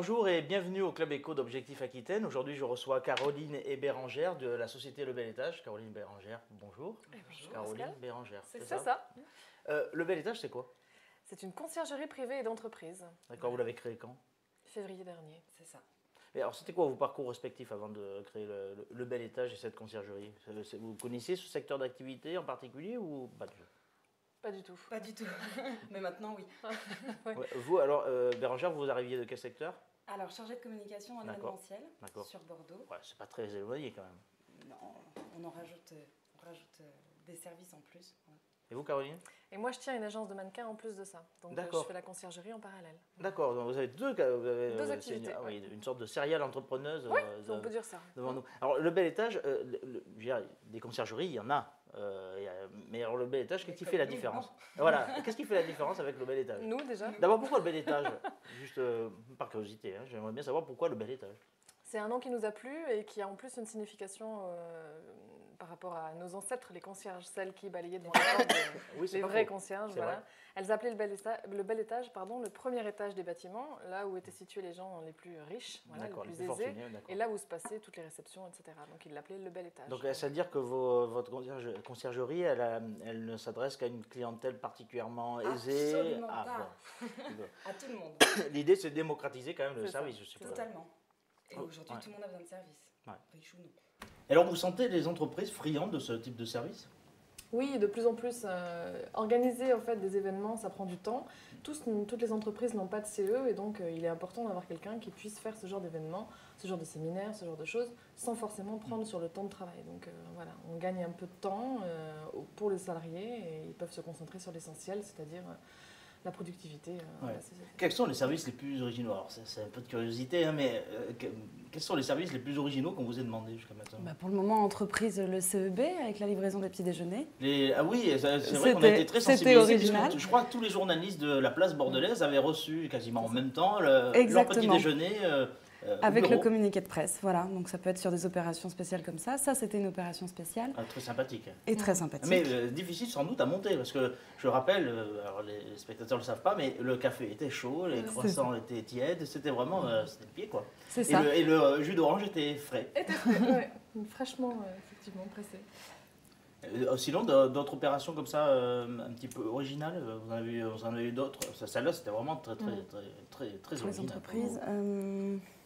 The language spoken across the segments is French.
Bonjour et bienvenue au Club Éco d'Objectif Aquitaine. Aujourd'hui, je reçois Caroline et Bérangère de la société Le Bel Étage. Caroline Bérangère, bonjour. Bonjour Caroline Pascal. Bérangère, C'est ça. Le Bel Étage, c'est quoi? C'est une conciergerie privée et d'entreprise. D'accord, vous l'avez créé quand? Février dernier. C'est ça. Et alors, c'était quoi vos parcours respectifs avant de créer le Bel Étage et cette conciergerie? Vous connaissiez ce secteur d'activité en particulier ou pas du tout? Pas du tout. Pas du tout. Mais maintenant, oui. Ouais. Ouais, vous, alors, Bérangère, vous arriviez de quel secteur? Alors, chargée de communication en D'accord. événementiel D'accord. sur Bordeaux. Ouais, c'est pas très éloigné quand même. Non, on rajoute des services en plus. Voilà. Et vous, Caroline? Et moi, je tiens une agence de mannequins en plus de ça. Donc, je D'accord. fais la conciergerie en parallèle. D'accord, donc vous avez deux Deux activités, oui, ouais. une sorte de serial entrepreneuse Oui, on peut dire ça. devant nous. Alors, le Bel Étage, je veux dire, des conciergeries, il y en a. Mais alors, le Bel Étage, qu'est-ce qui fait la nous, différence? Voilà, qu'est-ce qui fait la différence avec le Bel Étage? Nous, déjà. D'abord, pourquoi le Bel Étage? Juste par curiosité, hein, j'aimerais bien savoir pourquoi le Bel Étage. C'est un nom qui nous a plu et qui a en plus une signification par rapport à nos ancêtres, les concierges, celles qui balayaient devant la porte, Oui, c'est les pas vrais faux. concierges. C'est Voilà. vrai. Elles appelaient le bel étage, le premier étage des bâtiments, là où étaient situés les gens les plus riches, voilà, les D'accord, plus les plus aisés, fortunés, d'accord. et là où se passaient toutes les réceptions, etc. Donc ils l'appelaient le bel étage. Donc, c'est-à-dire que votre conciergerie, elle ne s'adresse qu'à une clientèle particulièrement aisée. Absolument Ah, pas. bon. À tout le monde. L'idée, c'est de démocratiser quand même le C'est ça. service, je suppose. Totalement. Et Oh, aujourd'hui, ouais. tout le monde a besoin de service. Ouais. Riche ou non. Et alors, vous sentez les entreprises friandes de ce type de service? Oui, de plus en plus. Organiser en fait, des événements, ça prend du temps. Toutes les entreprises n'ont pas de CE et donc il est important d'avoir quelqu'un qui puisse faire ce genre d'événements, ce genre de séminaires, ce genre de choses, sans forcément prendre sur le temps de travail. Donc voilà, on gagne un peu de temps pour les salariés et ils peuvent se concentrer sur l'essentiel, c'est-à-dire la productivité de Ouais. la société. Quels sont les services les plus originaux? Alors, c'est un peu de curiosité, hein, mais quels sont les services les plus originaux qu'on vous ait demandé jusqu'à maintenant? Bah, pour le moment, entreprise le CEB avec la livraison des petits déjeuners. Ah oui, c'est vrai qu'on a été très C'était sensibilisés. original. Puisque je crois que tous les journalistes de la place bordelaise avaient reçu quasiment en même temps leur petit Exactement. déjeuner au Avec le bureau. communiqué de presse, voilà. Donc ça peut être sur des opérations spéciales comme ça. Ça, c'était une opération spéciale Ah, très sympathique. et très sympathique. Mais difficile sans doute à monter, parce que je rappelle, alors les spectateurs ne le savent pas, mais le café était chaud, les croissants étaient tièdes, c'était vraiment c'était le pied quoi. C'est Et ça. le jus d'orange était frais. Était frais, ouais. Fraîchement, effectivement, pressé. Sinon, d'autres opérations comme ça, un petit peu originales, vous en avez eu d'autres. Celle-là, c'était vraiment très Pour les original. entreprises.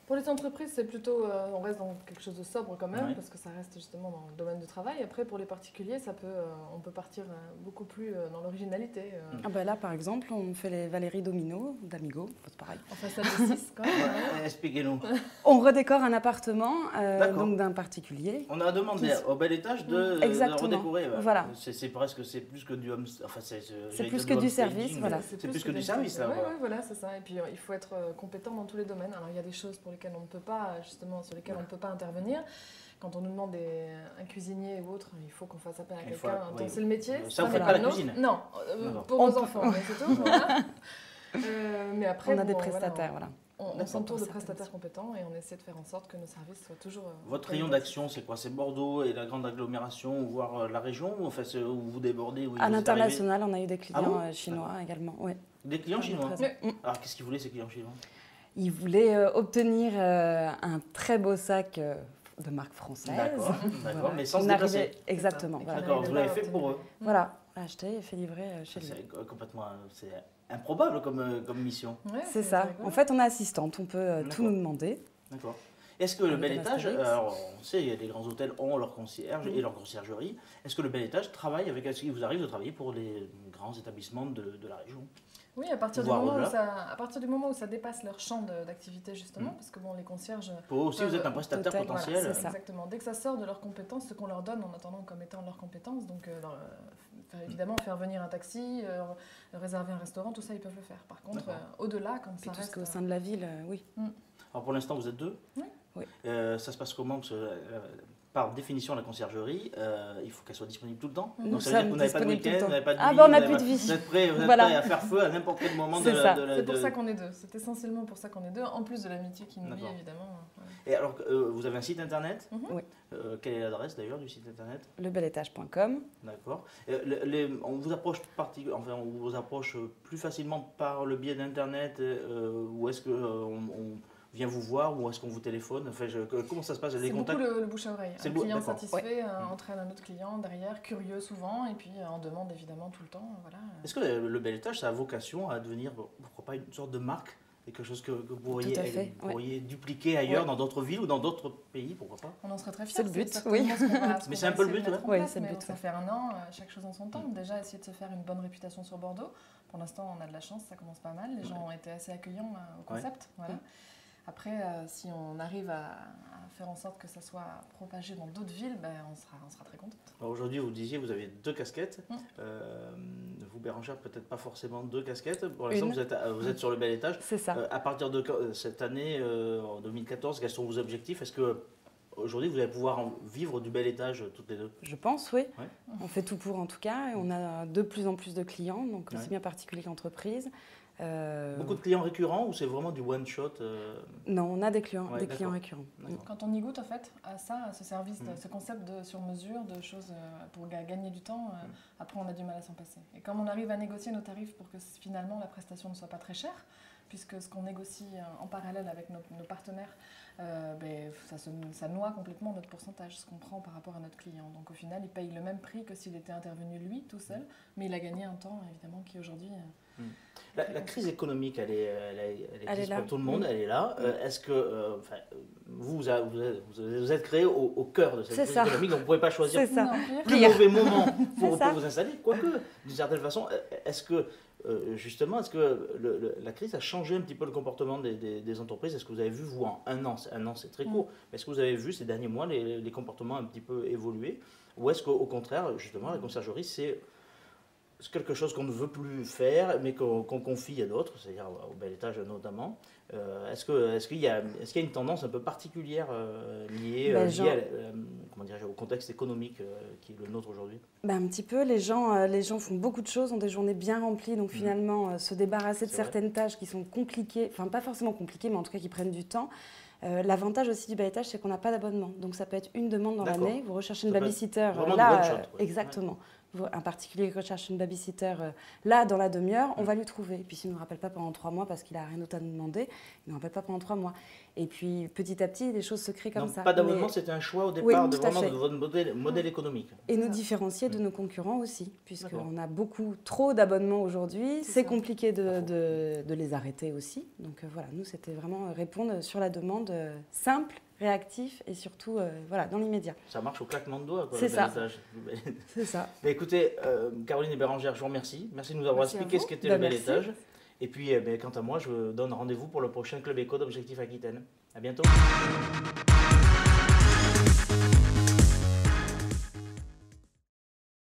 Pour les entreprises, c'est plutôt, on reste dans quelque chose de sobre quand même, Ouais. parce que ça reste justement dans le domaine du travail. Après, pour les particuliers, on peut partir beaucoup plus dans l'originalité. Ah bah là, par exemple, on fait les Valérie Domino d'Amigo, c'est pareil. En façade de 6 quand même. Ouais, expliquez-nous. On redécore un appartement D'accord. donc d'un particulier. On a demandé au Bel Étage de Exactement. redécorer. Voilà. C'est plus que du home. Enfin, C'est plus que du service, voilà. C'est plus que du service, là. Oui, voilà. voilà, c'est ça. Et puis, il faut être compétent dans tous les domaines. Alors, il y a des choses pour lesquelles on ne peut pas, justement, sur lesquelles on ne peut pas intervenir. Quand on nous demande un cuisinier ou autre, il faut qu'on fasse appel à Il quelqu'un. faut- Donc, oui. c'est le métier. Ça, vous n'est faites pas la le nôtre. cuisine? Non, D'accord. pour nos enfants, mais c'est tout. Voilà. Mais après, On a des bon, prestataires, voilà. On D'accord. s'entoure de Pour certaines prestataires compétents et on essaie de faire en sorte que nos services soient toujours. Votre rayon d'action, c'est quoi? C'est Bordeaux et la grande agglomération, ou voire la région, ou enfin, où vous débordez où À vous êtes l'international, on a eu des clients bon chinois également. Ouais. arrivé? Des clients chinois. Très- Alors, qu'est-ce qu'ils voulaient, ces clients chinois? Ils voulaient obtenir un très beau sac de marque française. D'accord, Voilà. mais sans se On arrivait- déplacer. Exactement. C'est ça. Voilà. D'accord, Ils vous n'arrivaient l'avez pas fait à pour eux. obtenir. Voilà, acheté et fait livrer chez lui. C'est complètement. C'est improbable comme mission. Ouais, C'est ça. rigolo. En fait, on est assistante, on peut tout D'accord. nous demander. D'accord. Est-ce que le Avec Bel un Étage, Astérix. alors on sait, les grands hôtels ont leur concierge et leur conciergerie. Est-ce que le Bel Étage travaille avec, est-ce qu'il vous arrive de travailler pour les grands établissements de la région? Oui, à partir, Voire au-delà. à partir du moment où ça dépasse leur champ d'activité, justement, parce que bon, les concierges. Pour aussi, vous êtes un prestataire hôtel, potentiel. voilà, c'est ça. Exactement. Dès que ça sort de leurs compétences, ce qu'on leur donne en attendant comme étant leurs compétences, donc évidemment faire venir un taxi, réserver un restaurant, tout ça ils peuvent le faire. Par contre, D'accord. au-delà, quand Puis ça tout ce reste. qui est au sein de la ville, oui. Alors pour l'instant, vous êtes deux. Oui. Oui. Ça se passe comment? Parce que, par définition, la conciergerie, il faut qu'elle soit disponible tout le temps. Nous Donc ça veut dire que sommes vous n'avez pas de disponibles tout le week-end, temps. vous n'avez pas de Ah nuit, bah, on vous n'a n'avez plus pas- de vie. Vous êtes prêt Voilà. à faire feu à n'importe quel moment C'est ça. C'est pour ça qu'on est deux. C'est essentiellement pour ça qu'on est deux, en plus de l'amitié qui nous lie, D'accord. évidemment. Voilà. Et alors, vous avez un site internet? Mhm. Oui. Quelle est l'adresse d'ailleurs du site internet? Lebelétage.com. D'accord. On vous approche enfin, on vous approche plus facilement par le biais d'internet ou est-ce que vient vous voir ou est-ce qu'on vous téléphone? Enfin, comment ça se passe? C'est beaucoup le bouche à oreille. C'est Un le client d'accord. satisfait entraîne un autre client derrière, curieux souvent, et puis en demande évidemment tout le temps. Voilà. Est-ce que le bel étage, ça a vocation à devenir, pourquoi pas, une sorte de marque? Quelque chose que vous pourriez, Tout à fait, pourriez dupliquer ailleurs, Ouais. dans d'autres villes ou dans d'autres pays, pourquoi pas? On en serait très fiers. C'est le but, certainement oui. ce qu'on Mais c'est va un peu le essayer de but, mettre en ouais. place, C'est le mais but, ça ouais. fait un an, chaque chose en son temps. Déjà, essayer de se faire une bonne réputation sur Bordeaux. Pour l'instant, on a de la chance, ça commence pas mal. Les gens ont été assez accueillants au concept. Voilà. Après, si on arrive à faire en sorte que ça soit propagé dans d'autres villes, ben, on sera très contente. Alors aujourd'hui, vous disiez, vous avez 2 casquettes. Vous, Bérangère, peut-être pas forcément 2 casquettes. Pour l'instant, Une. vous êtes sur le bel étage. C'est ça. À partir de cette année, en 2014, quels sont vos objectifs? Est-ce que aujourd'hui, vous allez pouvoir vivre du bel étage toutes les deux? Je pense, oui. Ouais. On fait tout pour en tout cas. Et on a de plus en plus de clients, donc Ouais. aussi bien particuliers qu'entreprises. Beaucoup de clients récurrents ou c'est vraiment du one-shot? Non, on a des clients, Ouais, des clients d'accord. récurrents. D'accord. Quand on y goûte en fait à ça, à ce service, ce concept de sur-mesure, de choses pour gagner du temps, après on a du mal à s'en passer. Et comme on arrive à négocier nos tarifs pour que finalement la prestation ne soit pas très chère, puisque ce qu'on négocie en parallèle avec nos partenaires, ben, ça noie complètement notre pourcentage, ce qu'on prend par rapport à notre client. Donc au final, il paye le même prix que s'il était intervenu lui tout seul, mais il a gagné un temps évidemment qui aujourd'hui... La crise économique, elle existe là. pour tout le monde, elle est là. Est-ce que vous êtes créé au cœur de cette C'est crise ça. économique, donc vous ne pouvez pas choisir C'est ça. Non, pire. le Pire. mauvais moment pour ça. vous installer? Quoique, d'une certaine façon, est-ce que justement, est-ce que la crise a changé un petit peu le comportement des entreprises? Est-ce que vous avez vu, vous, en un an c'est très court, mais est-ce que vous avez vu ces derniers mois les comportements un petit peu évoluer? Ou est-ce qu'au contraire, justement, la conciergerie, c'est quelque chose qu'on ne veut plus faire, mais qu'on confie à d'autres, c'est-à-dire au bel étage notamment? Est-ce qu'il y a une tendance un peu particulière liée comment dirais-je, au contexte économique qui est le nôtre aujourd'hui? Un petit peu, les gens font beaucoup de choses, ont des journées bien remplies, donc finalement se débarrasser de C'est vrai. certaines tâches qui sont compliquées, enfin pas forcément compliquées, mais en tout cas qui prennent du temps. L'avantage aussi du bel étage, c'est qu'on n'a pas d'abonnement. Donc ça peut être une demande dans D'accord. l'année, vous recherchez une Ça peut babysitter, vraiment là, du one shot, ouais. exactement. Un particulier qui recherche une babysitter, là, dans la demi-heure, on va lui trouver. Et puis s'il ne nous rappelle pas pendant 3 mois parce qu'il n'a rien d'autre à nous demander, il ne nous rappelle pas pendant 3 mois. Et puis petit à petit, les choses se créent comme Donc, ça. pas d'abonnement, Mais- c'était un choix au Oui, départ tout à fait. de votre modèle économique. Et nous Ça. différencier de nos concurrents aussi, D'accord. puisqu'on a beaucoup trop d'abonnements aujourd'hui. C'est C'est ça. compliqué Pas faux. de les arrêter aussi. Donc voilà, nous, c'était vraiment répondre sur la demande simple, réactif et surtout voilà, dans l'immédiat. Ça marche au claquement de doigts, quoi, C'est le bel ça. étage. C'est ça. Mais écoutez, Caroline et Bérangère, je vous remercie. Merci de nous avoir Merci à expliqué vous. ce qu'était le bel Merci. étage. Et puis, quant à moi, je vous donne rendez-vous pour le prochain Club Éco d'Objectif Aquitaine. À bientôt.